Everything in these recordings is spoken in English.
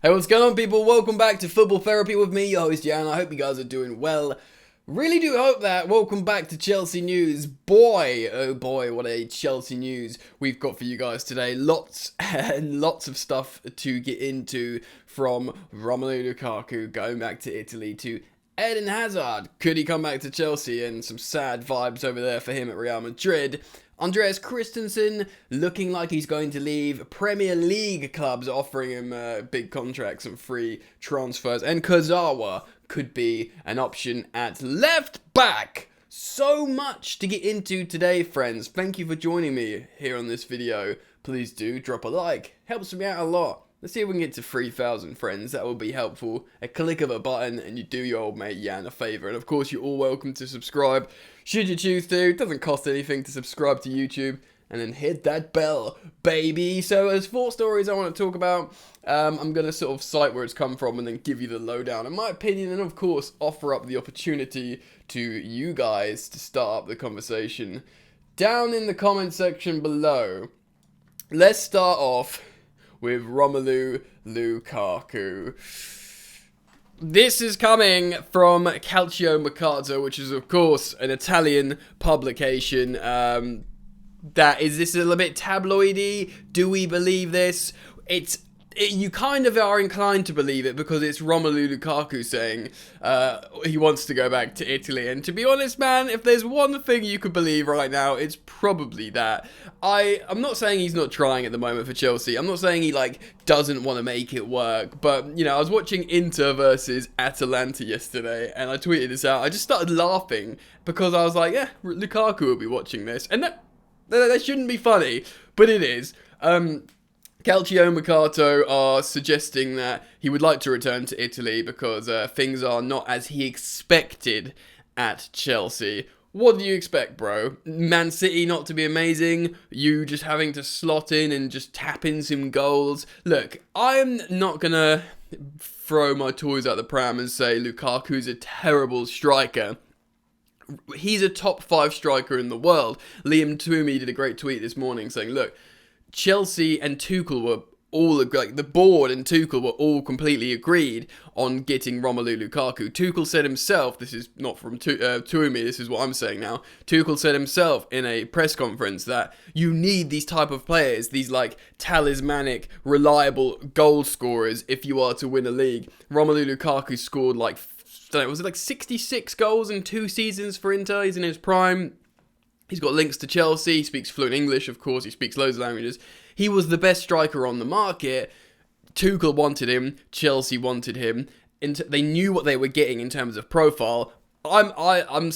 Hey, what's going on, people? Welcome back to Football Therapy with me, your host, Jan. I hope you guys are doing well. Really do hope that. Welcome back to Chelsea News. Boy, oh boy, what a Chelsea news we've got for you guys today. Lots and lots of stuff to get into, from Romelu Lukaku going back to Italy to Eden Hazard. Could he come back to Chelsea? And some sad vibes over there for him at Real Madrid. Andreas Christensen looking like he's going to leave. Premier League clubs offering him big contracts and free transfers. And Kurzawa could be an option at left back. So much to get into today, friends. Thank you for joining me here on this video. Please do drop a like. Helps me out a lot. Let's see if we can get to 3,000 friends. That will be helpful. A click of a button and you do your old mate Jan a favour. And of course, you're all welcome to subscribe should you choose to. It doesn't cost anything to subscribe to YouTube. And then hit that bell, baby. So there's 4 stories I want to talk about. I'm going to sort of cite where it's come from and then give you the lowdown in my opinion. And of course, offer up the opportunity to you guys to start up the conversation down in the comment section below. Let's start off with Romelu Lukaku. This is coming from Calcio Mercato, which is of course an Italian publication. Is this a little bit tabloidy? Do we believe this? You kind of are inclined to believe it because it's Romelu Lukaku saying he wants to go back to Italy. And to be honest, man, if there's one thing you could believe right now, it's probably that. I'm not saying he's not trying at the moment for Chelsea. I'm not saying he doesn't want to make it work. But, you know, I was watching Inter versus Atalanta yesterday and I tweeted this out. I just started laughing because I was like, yeah, Lukaku will be watching this. And that shouldn't be funny, but it is. Calcio Mercato are suggesting that he would like to return to Italy because things are not as he expected at Chelsea. What do you expect, bro? Man City not to be amazing? You just having to slot in and just tap in some goals? Look, I'm not going to throw my toys out the pram and say Lukaku's a terrible striker. He's a top 5 striker in the world. Liam Toomey did a great tweet this morning saying, look, Chelsea and Tuchel were all, the board and Tuchel were all completely agreed on getting Romelu Lukaku. Tuchel said himself, this is not from Toomey, this is what I'm saying now. Tuchel said himself in a press conference that you need these type of players, these talismanic, reliable goal scorers if you are to win a league. Romelu Lukaku scored was it 66 goals in 2 seasons for Inter? He's in his prime. He's got links to Chelsea. He speaks fluent English, of course. He speaks loads of languages. He was the best striker on the market. Tuchel wanted him. Chelsea wanted him. And they knew what they were getting in terms of profile. I'm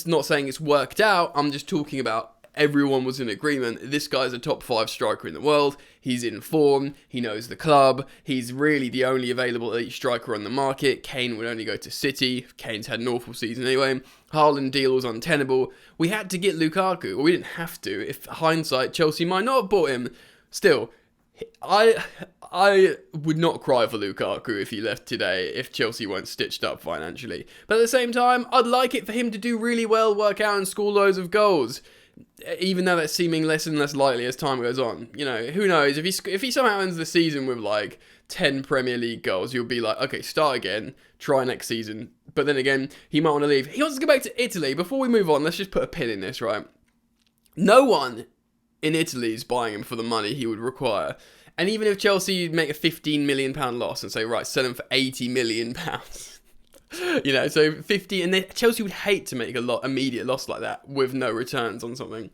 not saying it's worked out. I'm just talking about everyone was in agreement. This guy's a top 5 striker in the world. He's in form. He knows the club. He's really the only available elite striker on the market. Kane would only go to City. Kane's had an awful season anyway. Haaland deal was untenable. We had to get Lukaku. Well, we didn't have to. If hindsight, Chelsea might not have bought him. Still, I would not cry for Lukaku if he left today, if Chelsea weren't stitched up financially. But at the same time, I'd like it for him to do really well, work out and score loads of goals. Even though that's seeming less and less likely as time goes on. You know, who knows? If he somehow ends the season with 10 Premier League goals, you'll be like, okay, start again, try next season. But then again, he might want to leave. He wants to go back to Italy. Before we move on, let's just put a pin in this, right? No one in Italy is buying him for the money he would require. And even if Chelsea make a £15 million loss and say, right, sell him for £80 million. You know, so 50, and Chelsea would hate to make immediate loss like that with no returns on something.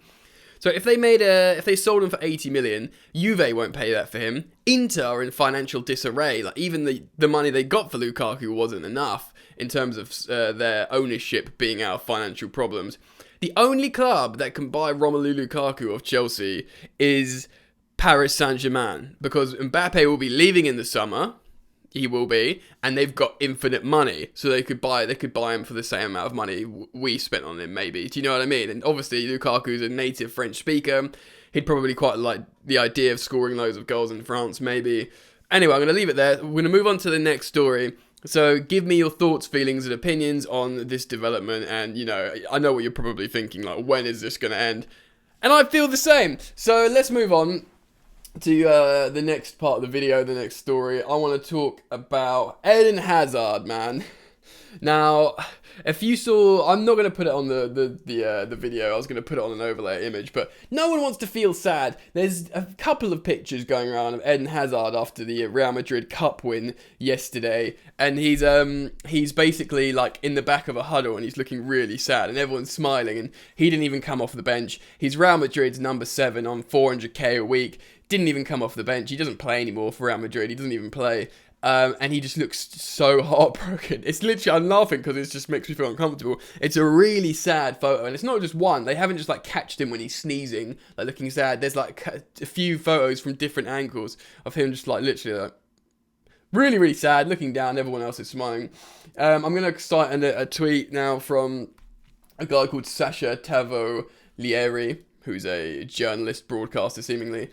So if they sold him for 80 million, Juve won't pay that for him. Inter are in financial disarray. Even the money they got for Lukaku wasn't enough in terms of their ownership being out of financial problems. The only club that can buy Romelu Lukaku of Chelsea is Paris Saint-Germain, because Mbappe will be leaving in the summer. He will be, and they've got infinite money, so they could buy him for the same amount of money we spent on him, maybe. Do you know what I mean? And obviously, Lukaku's a native French speaker. He'd probably quite like the idea of scoring loads of goals in France, maybe. Anyway, I'm going to leave it there. We're going to move on to the next story. So give me your thoughts, feelings, and opinions on this development. And, you know, I know what you're probably thinking, when is this going to end? And I feel the same. So let's move on. to the next part of the video, the next story. I want to talk about Eden Hazard, man. Now, if you saw, I'm not going to put it on the video, I was going to put it on an overlay image, but no one wants to feel sad. There's a couple of pictures going around of Eden Hazard after the Real Madrid Cup win yesterday, and he's basically like in the back of a huddle and he's looking really sad and everyone's smiling, and he didn't even come off the bench. He's Real Madrid's number 7 on 400k a week, didn't even come off the bench. He doesn't play anymore for Real Madrid, he doesn't even play. And he just looks so heartbroken. It's literally, I'm laughing because it just makes me feel uncomfortable. It's a really sad photo, and it's not just one. They haven't just like catched him when he's sneezing, like looking sad. There's like a few photos from different angles of him just like literally like really, really sad, looking down. Everyone else is smiling. I'm going to cite a tweet now from a guy called Sasha Tavolieri, who's a journalist, broadcaster seemingly.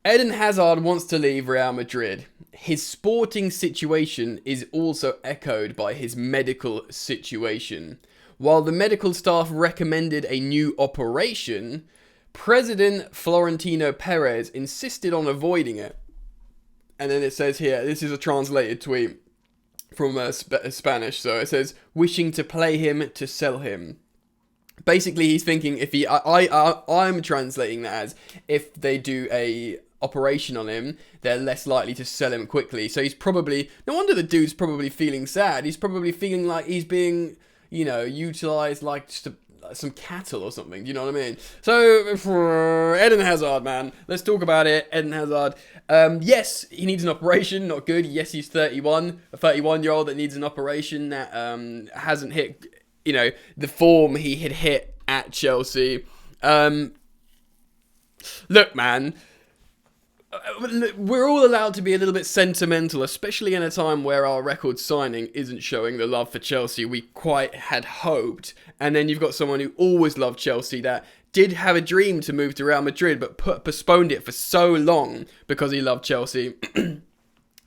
Eden Hazard wants to leave Real Madrid. His sporting situation is also echoed by his medical situation. While the medical staff recommended a new operation, President Florentino Perez insisted on avoiding it. And then it says here, this is a translated tweet from Spanish, so it says, wishing to play him to sell him. Basically, he's thinking if I'm translating that as if they do a operation on him, they're less likely to sell him quickly. So he's probably, no wonder the dude's probably feeling sad. He's probably feeling like he's being, utilised like just some cattle or something. Do you know what I mean? So, for Eden Hazard, man, let's talk about it. Eden Hazard. Yes, he needs an operation. Not good. Yes, he's 31. A 31-year-old that needs an operation that hasn't hit, the form he had hit at Chelsea. Look, man, we're all allowed to be a little bit sentimental, especially in a time where our record signing isn't showing the love for Chelsea we quite had hoped. And then you've got someone who always loved Chelsea that did have a dream to move to Real Madrid, but postponed it for so long because he loved Chelsea. And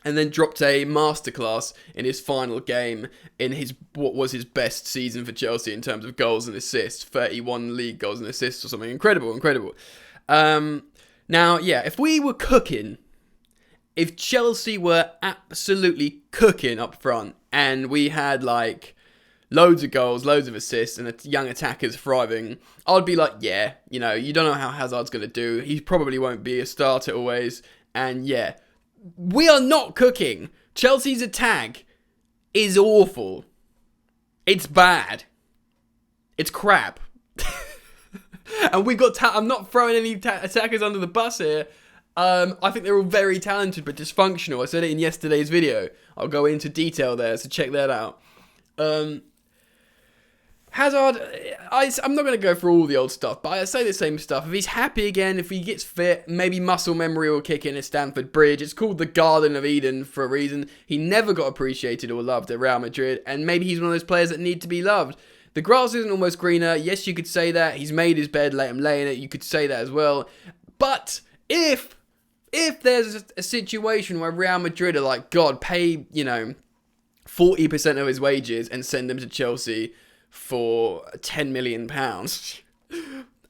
then dropped a masterclass in his final game in what was his best season for Chelsea in terms of goals and assists. 31 league goals and assists or something. Incredible. Now, yeah, if we were cooking, if Chelsea were absolutely cooking up front and we had like loads of goals, loads of assists and young attackers thriving, I'd be like, yeah, you don't know how Hazard's going to do. He probably won't be a starter always. And yeah, we are not cooking. Chelsea's attack is awful. It's bad. It's crap. And we got... I'm not throwing any attackers under the bus here. I think they're all very talented but dysfunctional. I said it in yesterday's video. I'll go into detail there, so check that out. Hazard, I'm not going to go through all the old stuff, but I say the same stuff. If he's happy again, if he gets fit, maybe muscle memory will kick in at Stamford Bridge. It's called the Garden of Eden for a reason. He never got appreciated or loved at Real Madrid, and maybe he's one of those players that need to be loved. The grass isn't almost greener. Yes, you could say that. He's made his bed, let him lay in it. You could say that as well. But if there's a situation where Real Madrid are like, God, pay, 40% of his wages and send him to Chelsea for £10 million.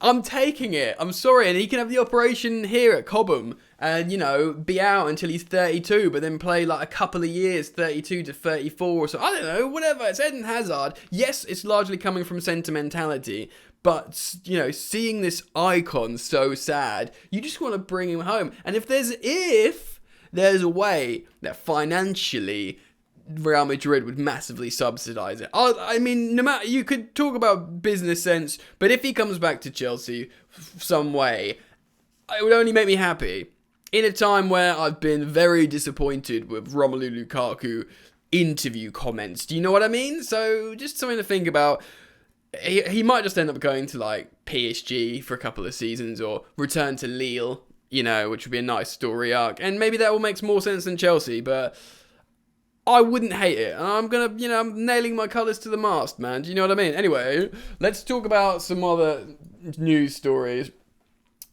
I'm taking it. I'm sorry. And he can have the operation here at Cobham and, be out until he's 32, but then play like a couple of years, 32 to 34 or so. I don't know, whatever. It's Eden Hazard. Yes, it's largely coming from sentimentality, but, seeing this icon so sad, you just want to bring him home. And if there's a way that financially Real Madrid would massively subsidise it. I mean, no matter, you could talk about business sense, but if he comes back to Chelsea some way, it would only make me happy. In a time where I've been very disappointed with Romelu Lukaku interview comments. Do you know what I mean? So, just something to think about. He might just end up going to, like, PSG for a couple of seasons or return to Lille, which would be a nice story arc. And maybe that will make more sense than Chelsea, but I wouldn't hate it. I'm gonna, I'm nailing my colours to the mast, man. Do you know what I mean? Anyway, let's talk about some other news stories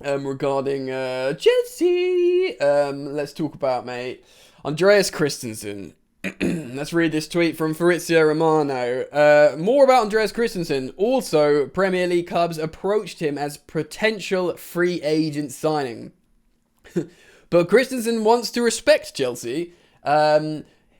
regarding Chelsea. Let's talk about, mate, Andreas Christensen. Let's read this tweet from Fabrizio Romano. More about Andreas Christensen. Also, Premier League clubs approached him as potential free agent signing. But Christensen wants to respect Chelsea.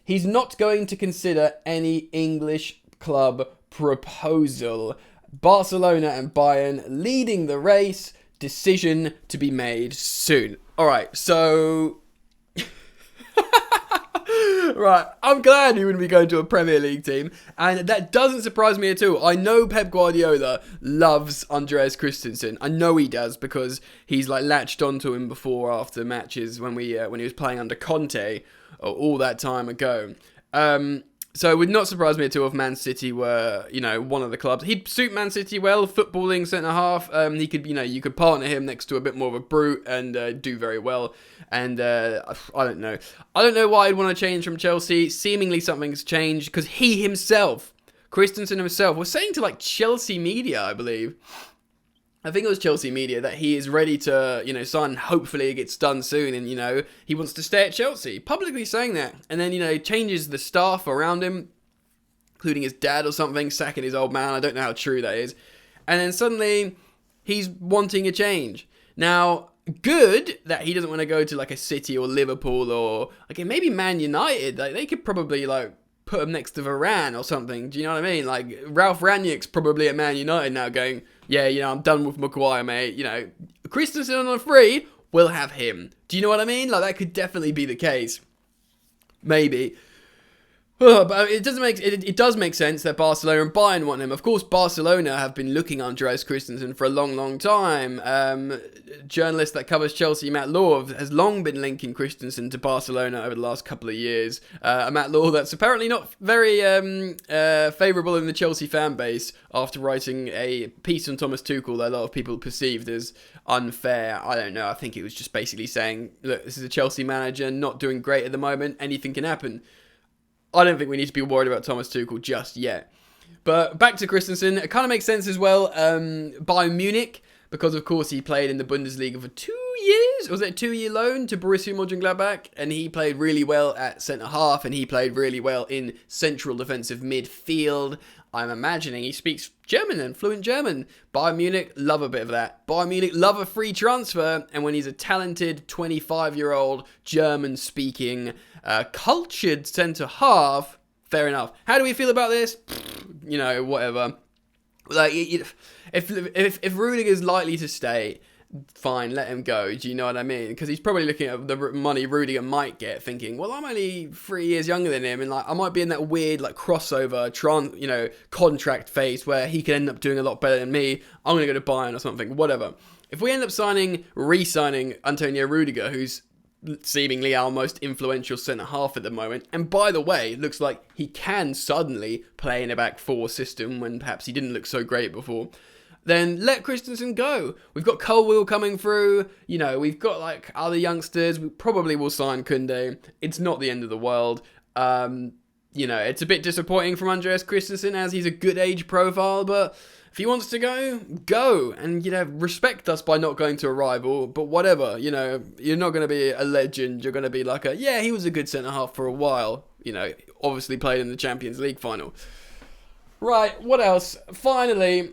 He's not going to consider any English club proposal. Barcelona and Bayern leading the race. Decision to be made soon. Alright, so... Right, I'm glad he wouldn't be going to a Premier League team, and that doesn't surprise me at all. I know Pep Guardiola loves Andreas Christensen. I know he does, because he's like latched onto him before after matches when he was playing under Conte all that time ago. So it would not surprise me at all if Man City were, one of the clubs. He'd suit Man City well, footballing centre-half. He could, you could partner him next to a bit more of a brute and do very well. And I don't know. I don't know why I'd want to change from Chelsea. Seemingly something's changed because he himself, Christensen himself, was saying to Chelsea media, I believe. I think it was Chelsea media that he is ready to, sign. Hopefully it gets done soon, and he wants to stay at Chelsea. Publicly saying that, and then changes the staff around him, including his dad or something, sacking his old man. I don't know how true that is, and then suddenly he's wanting a change. Now, good that he doesn't want to go to a City or Liverpool or maybe Man United. They could probably put him next to Varane or something. Do you know what I mean? Ralph Rangnick's probably at Man United now going, yeah, I'm done with Maguire, mate. Christensen on a free, we'll have him. Do you know what I mean? That could definitely be the case. Maybe. But it does make sense that Barcelona and Bayern want him. Of course, Barcelona have been looking at Andreas Christensen for a long, long time. Journalist that covers Chelsea, Matt Law, has long been linking Christensen to Barcelona over the last couple of years. Matt Law that's apparently not very favourable in the Chelsea fan base after writing a piece on Thomas Tuchel that a lot of people perceived as unfair. I don't know. I think it was just basically saying, look, this is a Chelsea manager, not doing great at the moment. Anything can happen. I don't think we need to be worried about Thomas Tuchel just yet. But back to Christensen, it kind of makes sense as well. Bayern Munich, because of course he played in the Bundesliga for 2 years. Was it a 2-year loan to Borussia Mönchengladbach? And he played really well at centre-half, and he played really well in central defensive midfield. I'm imagining he speaks German and fluent German. Bayern Munich love a bit of that. Bayern Munich love a free transfer, and when he's a talented 25-year-old German-speaking cultured centre-half, fair enough. How do we feel about this? Whatever. If Rudiger's likely to stay, fine, let him go. Do you know what I mean? Because he's probably looking at the money Rudiger might get, thinking, well, I'm only 3 years younger than him, and I might be in that weird crossover contract phase where he could end up doing a lot better than me. I'm gonna go to Bayern or something, whatever. If we end up re-signing Antonio Rudiger, who's seemingly our most influential centre-half at the moment, and by the way, looks like he can suddenly play in a back four system when perhaps he didn't look so great before, then let Christensen go. We've got Colwill coming through, we've got other youngsters. We probably will sign Koundé. It's not the end of the world. It's a bit disappointing from Andreas Christensen as he's a good age profile, but if he wants to go, and, respect us by not going to a rival, but whatever, you're not going to be a legend, you're going to be he was a good centre-half for a while, obviously played in the Champions League final. Right, what else? Finally,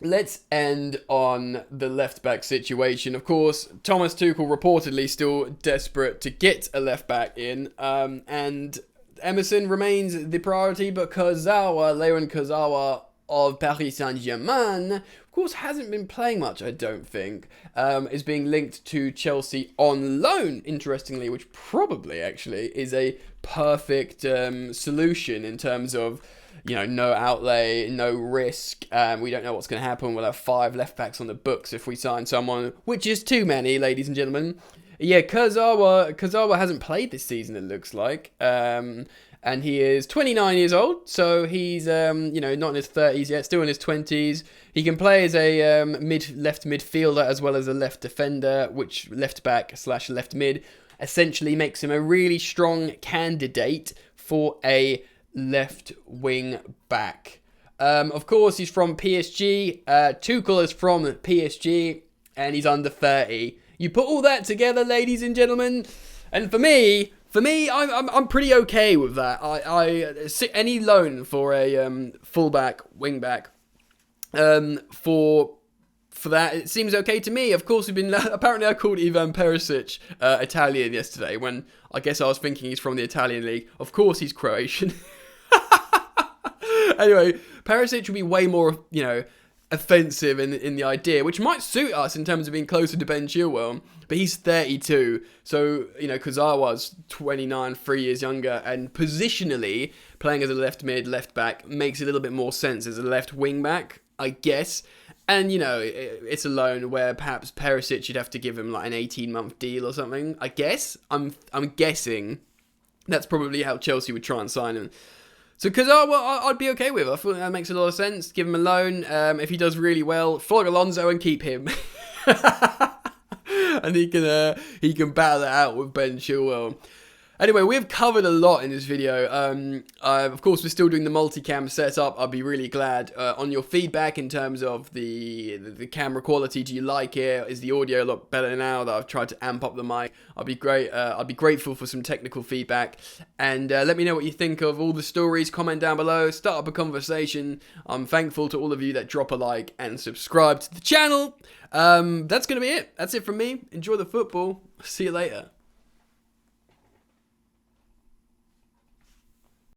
let's end on the left-back situation. Of course, Thomas Tuchel reportedly still desperate to get a left-back in, and Emerson remains the priority, but Layvin Kurzawa of Paris Saint-Germain, of course, hasn't been playing much, I don't think, is being linked to Chelsea on loan, interestingly, which probably, actually, is a perfect solution in terms of, no outlay, no risk. We don't know what's going to happen. We'll have 5 left-backs on the books if we sign someone, which is too many, ladies and gentlemen. Yeah, Kurzawa hasn't played this season, it looks like. And he is 29 years old, so he's, not in his 30s yet, still in his 20s. He can play as a left midfielder as well as a left defender, which left back / left mid essentially makes him a really strong candidate for a left wing back. Of course, he's from PSG. Tuchel is from PSG, and he's under 30. You put all that together, ladies and gentlemen, and for me, I'm pretty okay with that. Any loan for a fullback, wingback, for for that. It seems okay to me. Of course, apparently I called Ivan Perisic Italian yesterday, when I guess I was thinking he's from the Italian league. Of course he's Croatian. Anyway, Perisic would be way more, offensive in the idea, which might suit us in terms of being closer to Ben Chilwell, but he's 32, so, Kurzawa's 29, 3 years younger, and positionally, playing as a left mid, left back, makes a little bit more sense as a left wing back, I guess, and, it's a loan where perhaps Perisic, you'd have to give him like an 18-month deal or something, I guess. I'm guessing that's probably how Chelsea would try and sign him. So Kurzawa, I'd be okay with. I thought that makes a lot of sense. Give him a loan. If he does really well, flog Alonso and keep him. And he can battle it out with Ben Chilwell. Anyway, we've covered a lot in this video. Of course, we're still doing the multicam setup. I'd be really glad on your feedback in terms of the camera quality. Do you like it? Is the audio a lot better now that I've tried to amp up the mic? I'd be grateful for some technical feedback. And let me know what you think of all the stories. Comment down below. Start up a conversation. I'm thankful to all of you that drop a like and subscribe to the channel. That's going to be it. That's it from me. Enjoy the football. See you later.